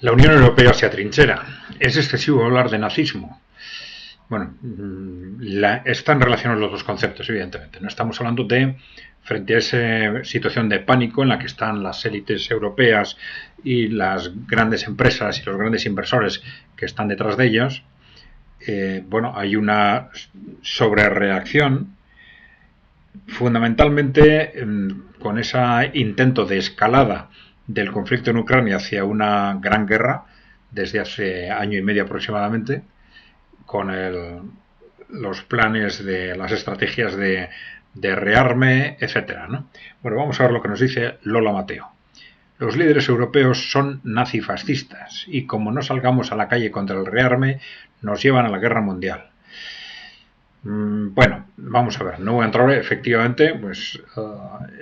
La Unión Europea se atrinchera. Es excesivo hablar de nazismo. Bueno, están relacionados los dos conceptos, evidentemente. No estamos hablando de, frente a esa situación de pánico en la que están las élites europeas y las grandes empresas y los grandes inversores que están detrás de ellos, bueno, hay una sobrereacción fundamentalmente con ese intento de escalada del conflicto en Ucrania hacia una gran guerra desde hace año y medio aproximadamente, con los planes de las estrategias de rearme, etcétera, ¿no? Bueno, vamos a ver lo que nos dice Lola Mateo. Los líderes europeos son nazifascistas y como no salgamos a la calle contra el rearme, nos llevan a la guerra mundial. Bueno, vamos a ver, no voy a entrar, efectivamente, pues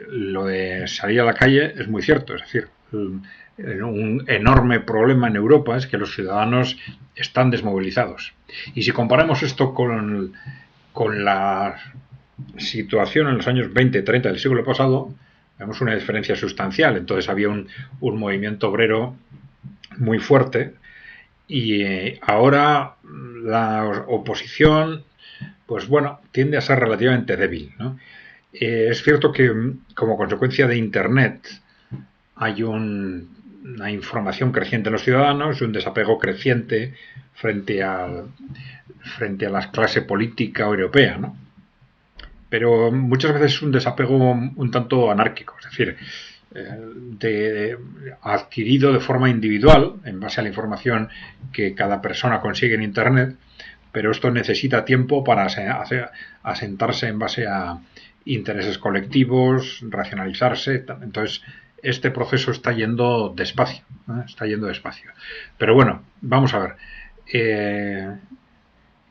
lo de salir a la calle es muy cierto, es decir, un enorme problema en Europa es que los ciudadanos están desmovilizados. Y si comparamos esto con la situación en los años 20 y 30 del siglo pasado, vemos una diferencia sustancial. Entonces había un movimiento obrero muy fuerte y ahora la oposición, pues bueno, tiende a ser relativamente débil, ¿no? Es cierto que como consecuencia de Internet hay una información creciente en los ciudadanos y un desapego creciente frente a la clase política europea, ¿no? Pero muchas veces es un desapego un tanto anárquico, es decir, adquirido de forma individual en base a la información que cada persona consigue en Internet, pero esto necesita tiempo para asentarse en base a intereses colectivos, racionalizarse. Entonces, este proceso está yendo despacio, ¿eh? Está yendo despacio. Pero bueno, vamos a ver.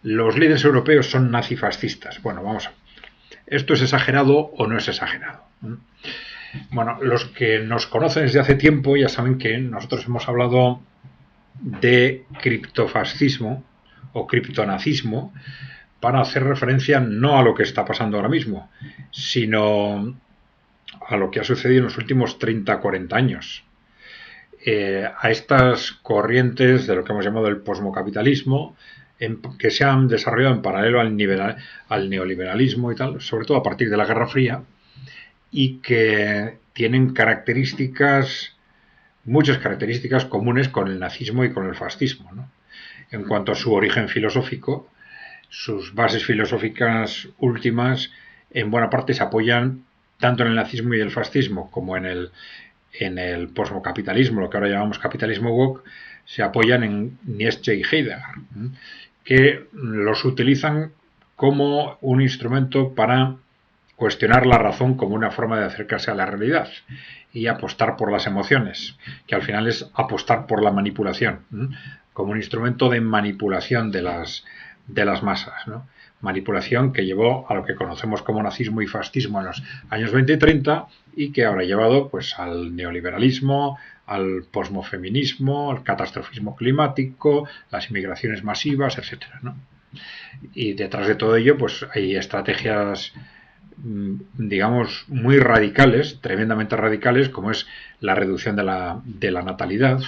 Los líderes europeos son nazifascistas. Bueno, vamos a ver. ¿Esto es exagerado o no es exagerado? Bueno, los que nos conocen desde hace tiempo ya saben que nosotros hemos hablado de criptofascismo o criptonazismo para hacer referencia no a lo que está pasando ahora mismo, sino a lo que ha sucedido en los últimos 30-40 años. A estas corrientes de lo que hemos llamado el posmocapitalismo, que se han desarrollado en paralelo al neoliberalismo y tal, sobre todo a partir de la Guerra Fría, y que tienen muchas características comunes con el nazismo y con el fascismo, ¿no? En cuanto a su origen filosófico, sus bases filosóficas últimas en buena parte se apoyan tanto en el nazismo y el fascismo como en el posmocapitalismo, lo que ahora llamamos capitalismo woke, se apoyan en Nietzsche y Heidegger, que los utilizan como un instrumento para cuestionar la razón como una forma de acercarse a la realidad y apostar por las emociones, que al final es apostar por la manipulación, como un instrumento de manipulación de las masas, ¿no? Manipulación que llevó a lo que conocemos como nazismo y fascismo en los años 20 y 30 y que ahora ha llevado pues al neoliberalismo, al posmofeminismo, al catastrofismo climático, las inmigraciones masivas, etcétera, ¿no? Y detrás de todo ello pues hay estrategias, digamos, muy radicales, tremendamente radicales, como es la reducción de la natalidad,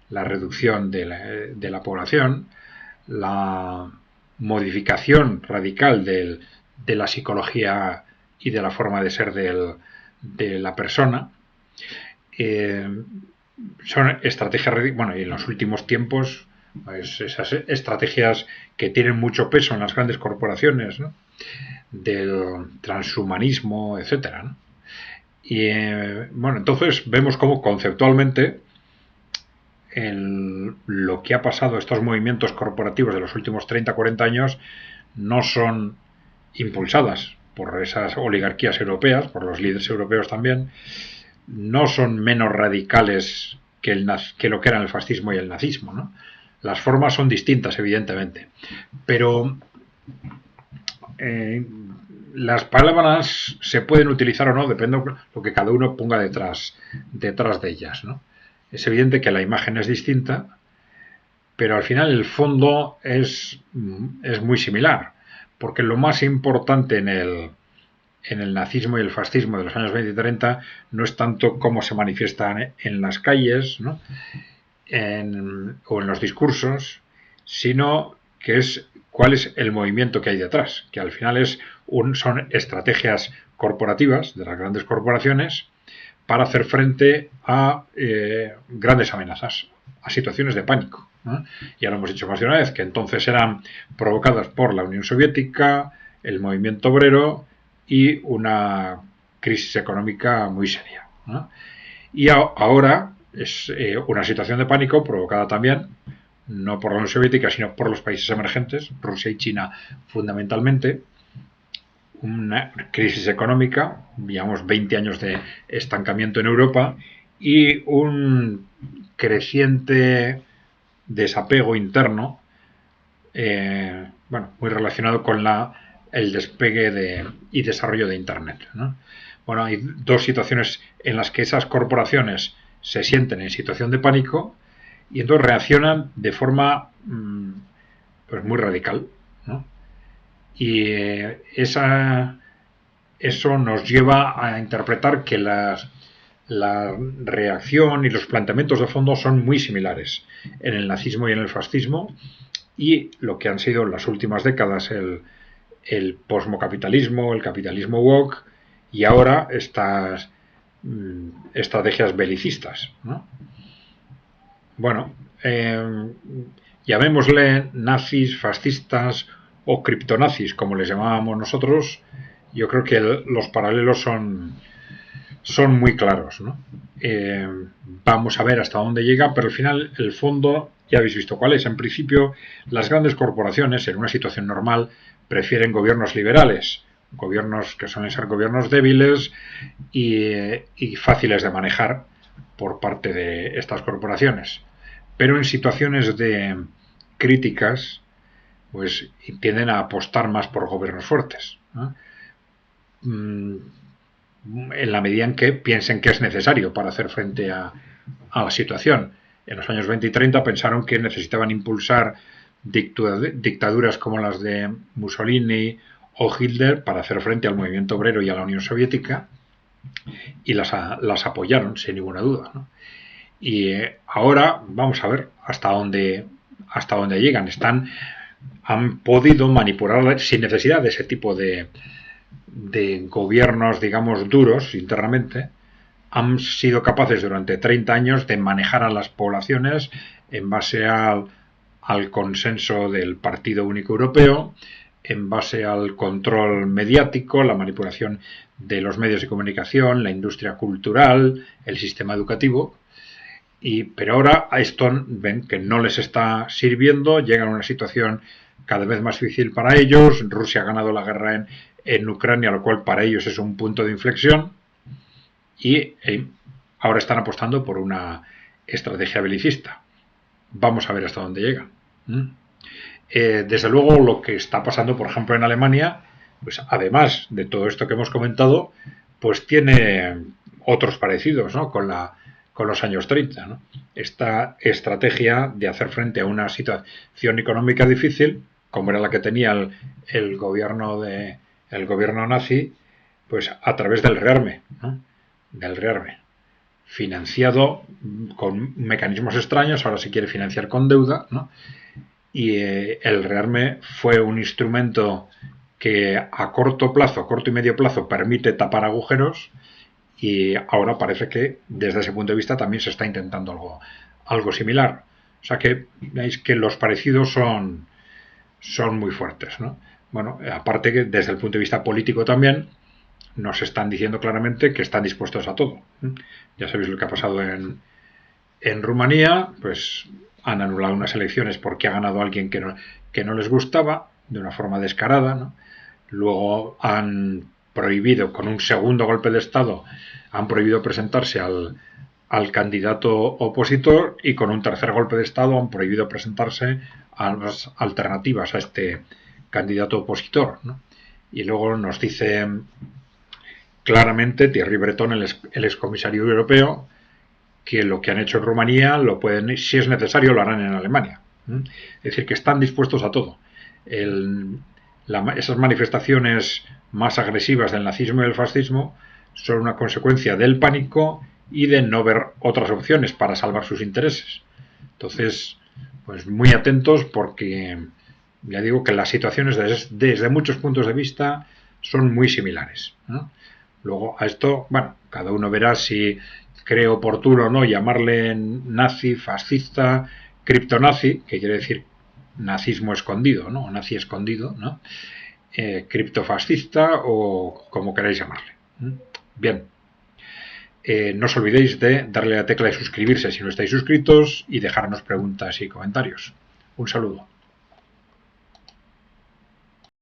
la reducción de la población, la modificación radical de la psicología y de la forma de ser de la persona. Son estrategias, bueno, y en los últimos tiempos, pues esas estrategias que tienen mucho peso en las grandes corporaciones, ¿no? Del transhumanismo, etcétera, ¿no? Y bueno, entonces vemos cómo conceptualmente lo que ha pasado, estos movimientos corporativos de los últimos 30-40 años, no son impulsadas por esas oligarquías europeas, por los líderes europeos también, no son menos radicales que lo que eran el fascismo y el nazismo, ¿no? Las formas son distintas, evidentemente, pero las palabras se pueden utilizar o no, depende de lo que cada uno ponga detrás de ellas, ¿no? Es evidente que la imagen es distinta, pero al final el fondo es muy similar, porque lo más importante en el nazismo y el fascismo de los años 20 y 30 no es tanto cómo se manifiestan en las calles, ¿no? o en los discursos, sino que es cuál es el movimiento que hay detrás, que al final son estrategias corporativas de las grandes corporaciones para hacer frente a grandes amenazas, a situaciones de pánico, ¿no? Ya lo hemos dicho más de una vez, que entonces eran provocadas por la Unión Soviética, el movimiento obrero y una crisis económica muy seria, ¿no? Y ahora es una situación de pánico provocada también no por la Unión Soviética, sino por los países emergentes, Rusia y China fundamentalmente, una crisis económica, digamos 20 años de estancamiento en Europa y un creciente desapego interno, muy relacionado con el despegue y desarrollo de Internet, ¿no? Bueno, hay dos situaciones en las que esas corporaciones se sienten en situación de pánico y entonces reaccionan de forma pues muy radical, ¿no? Y eso nos lleva a interpretar que la reacción y los planteamientos de fondo son muy similares en el nazismo y en el fascismo, y lo que han sido en las últimas décadas el posmocapitalismo, el capitalismo woke, y ahora estas estrategias belicistas, ¿no? Bueno, llamémosle nazis, fascistas o criptonazis, como les llamábamos nosotros. Yo creo que los paralelos son muy claros, ¿no? Vamos a ver hasta dónde llega, pero al final el fondo ya habéis visto cuál es. En principio, las grandes corporaciones en una situación normal prefieren gobiernos liberales, gobiernos que suelen ser gobiernos débiles y fáciles de manejar por parte de estas corporaciones. Pero en situaciones de críticas, pues tienden a apostar más por gobiernos fuertes, ¿no? En la medida en que piensen que es necesario para hacer frente a la situación. En los años 20 y 30 pensaron que necesitaban impulsar dictaduras como las de Mussolini o Hitler para hacer frente al movimiento obrero y a la Unión Soviética, y las apoyaron sin ninguna duda, ¿no? Y ahora vamos a ver hasta dónde llegan. Han podido manipular sin necesidad de ese tipo de gobiernos, digamos, duros internamente. Han sido capaces durante 30 años de manejar a las poblaciones en base al consenso del Partido Único Europeo, en base al control mediático, la manipulación de los medios de comunicación, la industria cultural, el sistema educativo. Pero ahora a esto ven que no les está sirviendo, llegan a una situación cada vez más difícil para ellos. Rusia ha ganado la guerra en Ucrania, lo cual para ellos es un punto de inflexión, y ahora están apostando por una estrategia belicista. Vamos a ver hasta dónde llegan. Desde luego, lo que está pasando, por ejemplo, en Alemania, pues además de todo esto que hemos comentado, pues tiene otros parecidos, ¿no? con los años 30, ¿no? Esta estrategia de hacer frente a una situación económica difícil, como era la que tenía el gobierno nazi, pues a través del rearme, ¿no? Del rearme, financiado con mecanismos extraños. Ahora se quiere financiar con deuda, ¿no? Y el rearme fue un instrumento que a corto y medio plazo permite tapar agujeros, y ahora parece que desde ese punto de vista también se está intentando algo similar. O sea que veis que los parecidos son muy fuertes, ¿no? Bueno, aparte que desde el punto de vista político también nos están diciendo claramente que están dispuestos a todo. Ya sabéis lo que ha pasado en Rumanía, pues han anulado unas elecciones porque ha ganado alguien que no les gustaba, de una forma descarada, ¿no? Luego han prohibido, con un segundo golpe de Estado, han prohibido presentarse al candidato opositor, y con un tercer golpe de Estado han prohibido presentarse a las alternativas a este candidato opositor, ¿no? Y luego nos dice claramente Thierry Breton, el excomisario europeo, que lo que han hecho en Rumanía lo pueden, si es necesario, lo harán en Alemania. Es decir, que están dispuestos a todo. Esas manifestaciones más agresivas del nazismo y del fascismo son una consecuencia del pánico y de no ver otras opciones para salvar sus intereses. Entonces, pues muy atentos porque ya digo que las situaciones desde muchos puntos de vista son muy similares, ¿no? Luego a esto, bueno, cada uno verá si cree oportuno o no llamarle nazi, fascista, criptonazi, que quiere decir nazismo escondido, ¿no? O nazi escondido, ¿no? Criptofascista o como queráis llamarle. Bien. No os olvidéis de darle a la tecla de suscribirse si no estáis suscritos y dejarnos preguntas y comentarios. Un saludo.